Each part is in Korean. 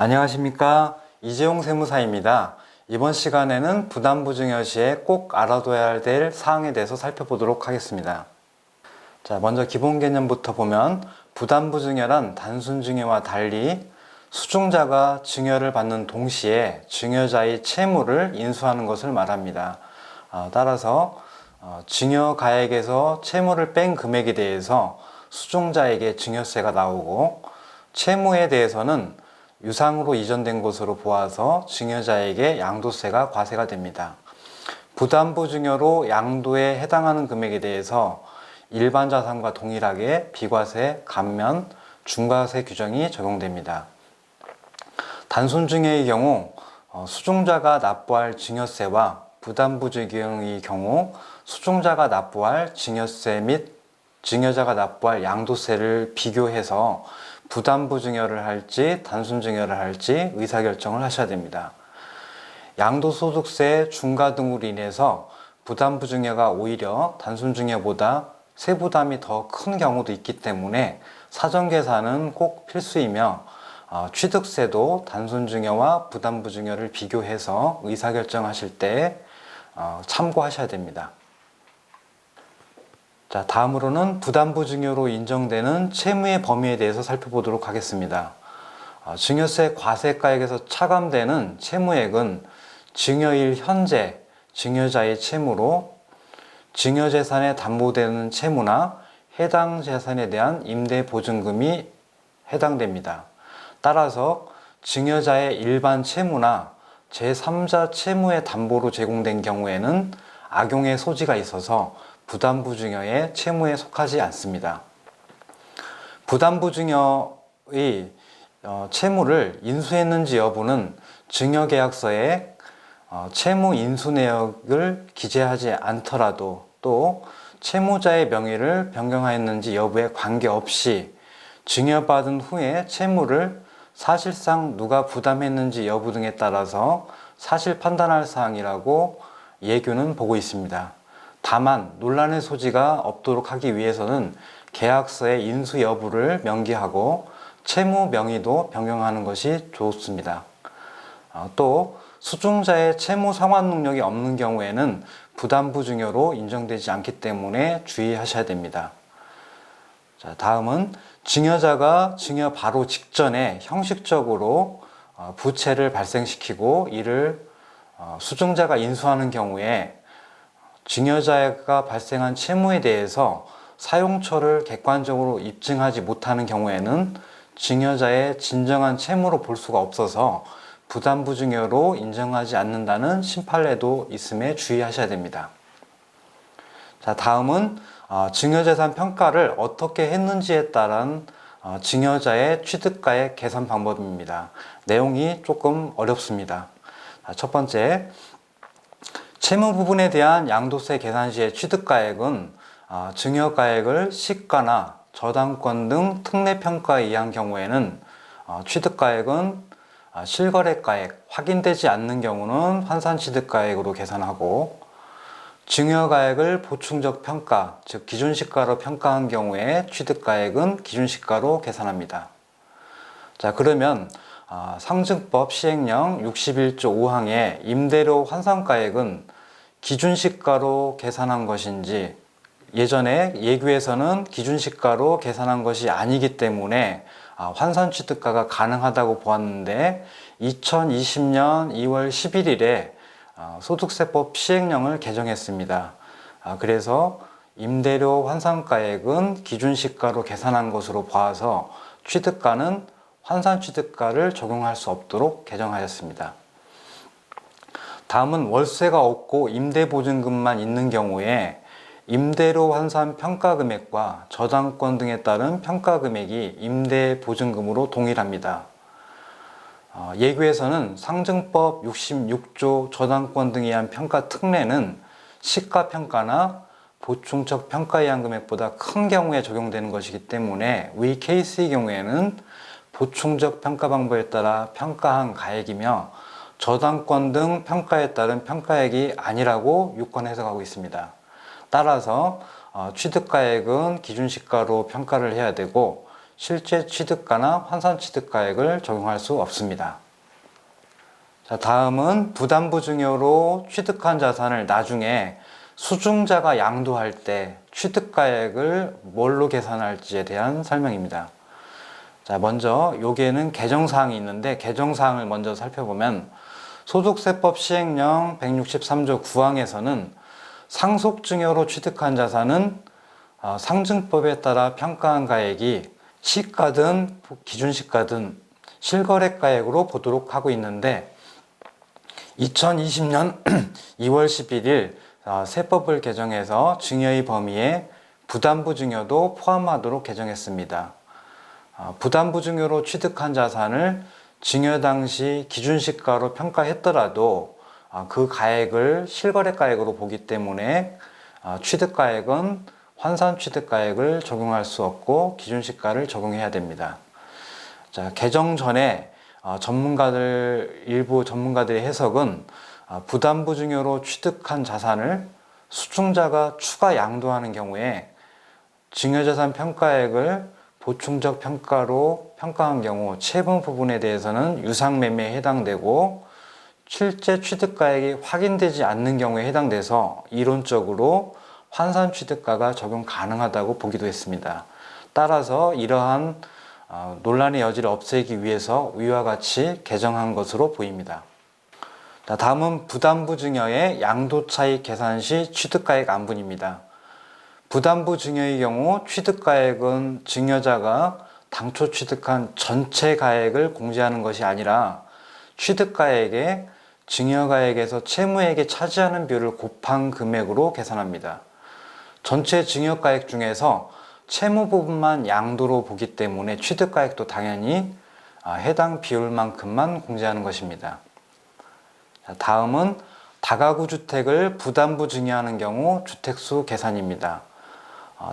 안녕하십니까, 이재용 세무사입니다. 이번 시간에는 부담부증여 시에 꼭 알아둬야 될 사항에 대해서 살펴보도록 하겠습니다. 자, 먼저 기본 개념부터 보면 부담부증여란 단순증여와 달리 수증자가 증여를 받는 동시에 증여자의 채무를 인수하는 것을 말합니다. 따라서 증여가액에서 채무를 뺀 금액에 대해서 수증자에게 증여세가 나오고, 채무에 대해서는 유상으로 이전된 것으로 보아서 증여자에게 양도세가 과세가 됩니다. 부담부증여로 양도에 해당하는 금액에 대해서 일반 자산과 동일하게 비과세, 감면, 중과세 규정이 적용됩니다. 단순증여의 경우 수증자가 납부할 증여세와 부담부증여의 경우 수증자가 납부할 증여세 및 증여자가 납부할 양도세를 비교해서 부담부증여를 할지 단순증여를 할지 의사결정을 하셔야 됩니다. 양도소득세 중과 등으로 인해서 부담부증여가 오히려 단순증여보다 세부담이 더 큰 경우도 있기 때문에 사전계산은 꼭 필수이며, 취득세도 단순증여와 부담부증여를 비교해서 의사결정하실 때 참고하셔야 됩니다. 자, 다음으로는 부담부증여로 인정되는 채무의 범위에 대해서 살펴보도록 하겠습니다. 증여세 과세가액에서 차감되는 채무액은 증여일 현재 증여자의 채무로 증여재산에 담보되는 채무나 해당 재산에 대한 임대보증금이 해당됩니다. 따라서 증여자의 일반 채무나 제3자 채무의 담보로 제공된 경우에는 악용의 소지가 있어서 부담부증여의 채무에 속하지 않습니다. 부담부증여의 채무를 인수했는지 여부는 증여계약서에 채무 인수 내역을 기재하지 않더라도, 또 채무자의 명의를 변경하였는지 여부에 관계없이 증여받은 후에 채무를 사실상 누가 부담했는지 여부 등에 따라서 사실 판단할 사항이라고 예규는 보고 있습니다. 다만 논란의 소지가 없도록 하기 위해서는 계약서의 인수 여부를 명기하고 채무 명의도 변경하는 것이 좋습니다. 또 수증자의 채무 상환 능력이 없는 경우에는 부담부증여로 인정되지 않기 때문에 주의하셔야 됩니다. 자, 다음은 증여자가 증여 바로 직전에 형식적으로 부채를 발생시키고 이를 수증자가 인수하는 경우에 증여자가 발생한 채무에 대해서 사용처를 객관적으로 입증하지 못하는 경우에는 증여자의 진정한 채무로 볼 수가 없어서 부담부증여로 인정하지 않는다는 심판례도 있음에 주의하셔야 됩니다. 자, 다음은 증여재산 평가를 어떻게 했는지에 따른 증여자의 취득가액 계산 방법입니다. 내용이 조금 어렵습니다. 첫 번째, 채무 부분에 대한 양도세 계산 시의 취득가액은 증여가액을 시가나 저당권 등 특례평가에 의한 경우에는 취득가액은 실거래가액, 확인되지 않는 경우는 환산취득가액으로 계산하고, 증여가액을 보충적 평가, 즉 기준시가로 평가한 경우에 취득가액은 기준시가로 계산합니다. 자, 그러면 상증법 시행령 61조 5항의 임대료 환산가액은 기준시가로 계산한 것인지, 예전에 예규에서는 기준시가로 계산한 것이 아니기 때문에 환산취득가가 가능하다고 보았는데, 2020년 2월 11일에 소득세법 시행령을 개정했습니다. 그래서 임대료 환산가액은 기준시가로 계산한 것으로 봐서 취득가는 환산취득가를 적용할 수 없도록 개정하였습니다. 다음은 월세가 없고 임대보증금만 있는 경우에 임대료 환산 평가금액과 저당권 등에 따른 평가금액이 임대보증금으로 동일합니다. 예규에서는 상증법 66조 저당권 등에 의한 평가 특례는 시가평가나 보충적 평가에 의한 금액보다 큰 경우에 적용되는 것이기 때문에 위 케이스의 경우에는 보충적 평가 방법에 따라 평가한 가액이며 저당권 등 평가에 따른 평가액이 아니라고 유권 해석하고 있습니다. 따라서 취득가액은 기준시가로 평가를 해야 되고, 실제 취득가나 환산 취득가액을 적용할 수 없습니다. 자, 다음은 부담부 증여로 취득한 자산을 나중에 수중자가 양도할 때 취득가액을 뭘로 계산할지에 대한 설명입니다. 자, 먼저 여기에는 개정사항이 있는데 개정사항을 먼저 살펴보면 소득세법 시행령 163조 9항에서는 상속증여로 취득한 자산은 상증법에 따라 평가한 가액이 시가든 기준시가든 실거래가액으로 보도록 하고 있는데 2020년 2월 11일 세법을 개정해서 증여의 범위에 부담부 증여도 포함하도록 개정했습니다. 부담부 증여로 취득한 자산을 증여 당시 기준시가로 평가했더라도 그 가액을 실거래가액으로 보기 때문에 취득가액은 환산 취득가액을 적용할 수 없고 기준시가를 적용해야 됩니다. 자, 개정 전에 일부 전문가들의 해석은 부담부 증여로 취득한 자산을 수중자가 추가 양도하는 경우에 증여자산 평가액을 보충적 평가로 평가한 경우 채무 부분에 대해서는 유상매매에 해당되고 실제 취득가액이 확인되지 않는 경우에 해당돼서 이론적으로 환산 취득가가 적용 가능하다고 보기도 했습니다. 따라서 이러한 논란의 여지를 없애기 위해서 위와 같이 개정한 것으로 보입니다. 다음은 부담부 증여의 양도차익 계산 시 취득가액 안분입니다. 부담부 증여의 경우 취득가액은 증여자가 당초 취득한 전체 가액을 공제하는 것이 아니라 취득가액에 증여가액에서 채무액이 차지하는 비율을 곱한 금액으로 계산합니다. 전체 증여가액 중에서 채무 부분만 양도로 보기 때문에 취득가액도 당연히 해당 비율만큼만 공제하는 것입니다. 다음은 다가구 주택을 부담부 증여하는 경우 주택수 계산입니다.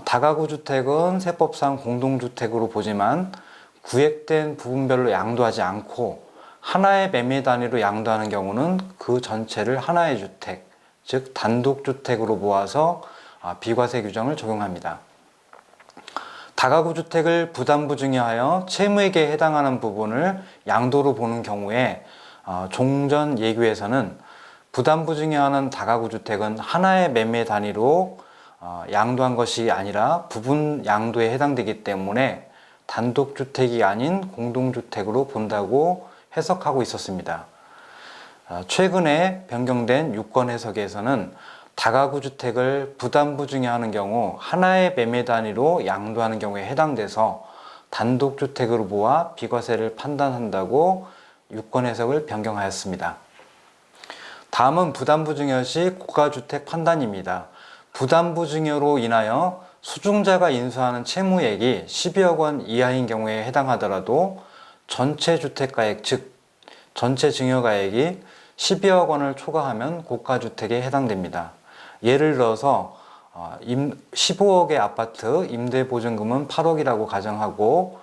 다가구 주택은 세법상 공동주택으로 보지만 구획된 부분별로 양도하지 않고 하나의 매매 단위로 양도하는 경우는 그 전체를 하나의 주택, 즉 단독주택으로 모아서 비과세 규정을 적용합니다. 다가구 주택을 부담부 증여하여 채무액에 해당하는 부분을 양도로 보는 경우에 종전 예규에서는 부담부 증여하는 다가구 주택은 하나의 매매 단위로 양도한 것이 아니라 부분 양도에 해당되기 때문에 단독주택이 아닌 공동주택으로 본다고 해석하고 있었습니다. 최근에 변경된 유권 해석에서는 다가구 주택을 부담부 증여하는 경우 하나의 매매 단위로 양도하는 경우에 해당돼서 단독주택으로 모아 비과세를 판단한다고 유권 해석을 변경하였습니다. 다음은 부담부 증여 시 고가주택 판단입니다. 부담부 증여로 인하여 수중자가 인수하는 채무액이 12억 원 이하인 경우에 해당하더라도 전체 주택가액, 즉 전체 증여가액이 12억 원을 초과하면 고가주택에 해당됩니다. 예를 들어서 15억의 아파트 임대보증금은 8억이라고 가정하고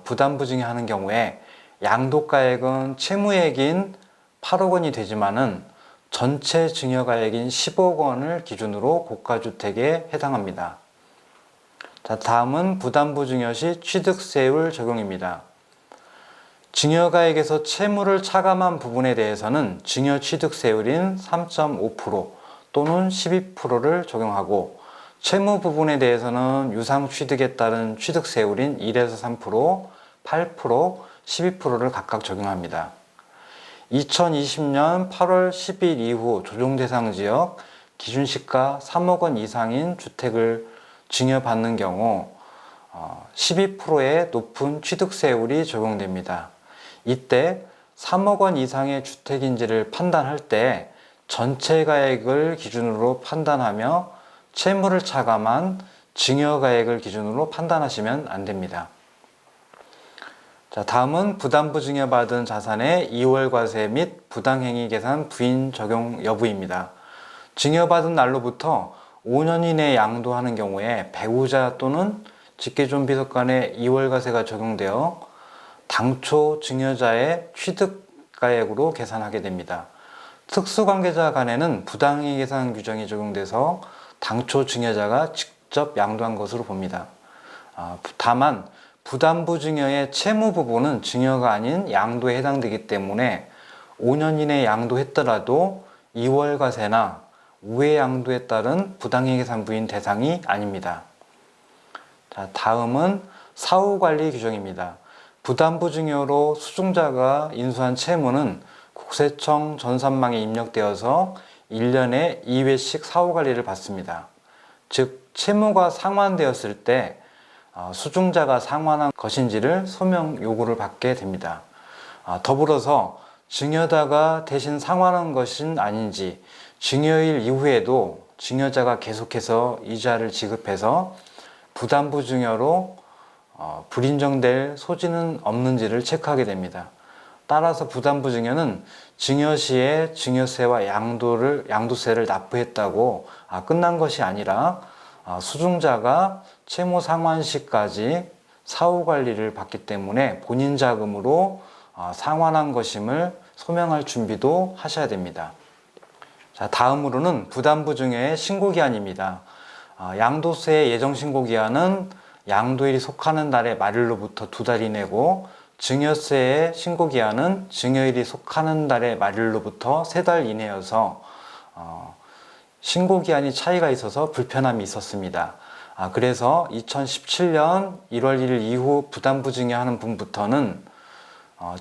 부담부 증여하는 경우에 양도가액은 채무액인 8억 원이 되지만은 전체 증여가액인 10억 원을 기준으로 고가주택에 해당합니다. 자, 다음은 부담부 증여 시 취득세율 적용입니다. 증여가액에서 채무를 차감한 부분에 대해서는 증여 취득세율인 3.5% 또는 12%를 적용하고 채무 부분에 대해서는 유상취득에 따른 취득세율인 1에서 3%, 8%, 12%를 각각 적용합니다. 2020년 8월 10일 이후 조정대상 지역 기준시가 3억 원 이상인 주택을 증여받는 경우 12%의 높은 취득세율이 적용됩니다. 이때 3억 원 이상의 주택인지를 판단할 때 전체 가액을 기준으로 판단하며 채무를 차감한 증여가액을 기준으로 판단하시면 안 됩니다. 자, 다음은 부담부 증여받은 자산의 2월 과세 및 부당행위 계산 부인 적용 여부입니다. 증여받은 날로부터 5년 이내에 양도하는 경우에 배우자 또는 직계존비속 간의 2월 과세가 적용되어 당초 증여자의 취득가액으로 계산하게 됩니다. 특수관계자 간에는 부당행위 계산 규정이 적용돼서 당초 증여자가 직접 양도한 것으로 봅니다. 다만 부담부 증여의 채무 부분은 증여가 아닌 양도에 해당되기 때문에 5년 이내에 양도했더라도 2월과세나 우회 양도에 따른 부당이익계산 부인 대상이 아닙니다. 자, 다음은 사후관리 규정입니다. 부담부 증여로 수중자가 인수한 채무는 국세청 전산망에 입력되어서 1년에 2회씩 사후관리를 받습니다. 즉 채무가 상환되었을 때 수중자가 상환한 것인지를 소명 요구를 받게 됩니다. 더불어서 증여자가 대신 상환한 것은 아닌지 증여일 이후에도 증여자가 계속해서 이자를 지급해서 부담부 증여로 불인정될 소지는 없는지를 체크하게 됩니다. 따라서 부담부 증여는 증여 시에 증여세와 양도세를 납부했다고 끝난 것이 아니라 수중자가 채무 상환 시까지 사후 관리를 받기 때문에 본인 자금으로 상환한 것임을 소명할 준비도 하셔야 됩니다. 자, 다음으로는 부담부 증여의 신고기한입니다. 양도세 예정 신고기한은 양도일이 속하는 달의 말일로부터 2달 이내고 증여세의 신고기한은 증여일이 속하는 달의 말일로부터 3달 이내여서 신고기한이 차이가 있어서 불편함이 있었습니다. 그래서 2017년 1월 1일 이후 부담부 증여하는 분부터는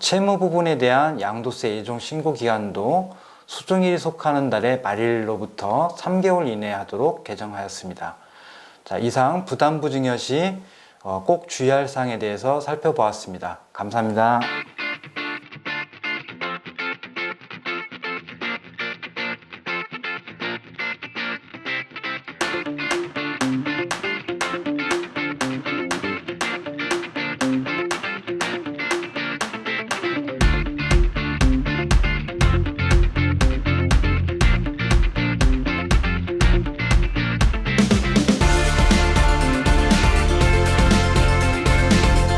채무 부분에 대한 양도세 예정 신고기한도 수중일이 속하는 달의 말일로부터 3개월 이내에 하도록 개정하였습니다. 자, 이상 부담부 증여 시 꼭 주의할 사항에 대해서 살펴보았습니다. 감사합니다.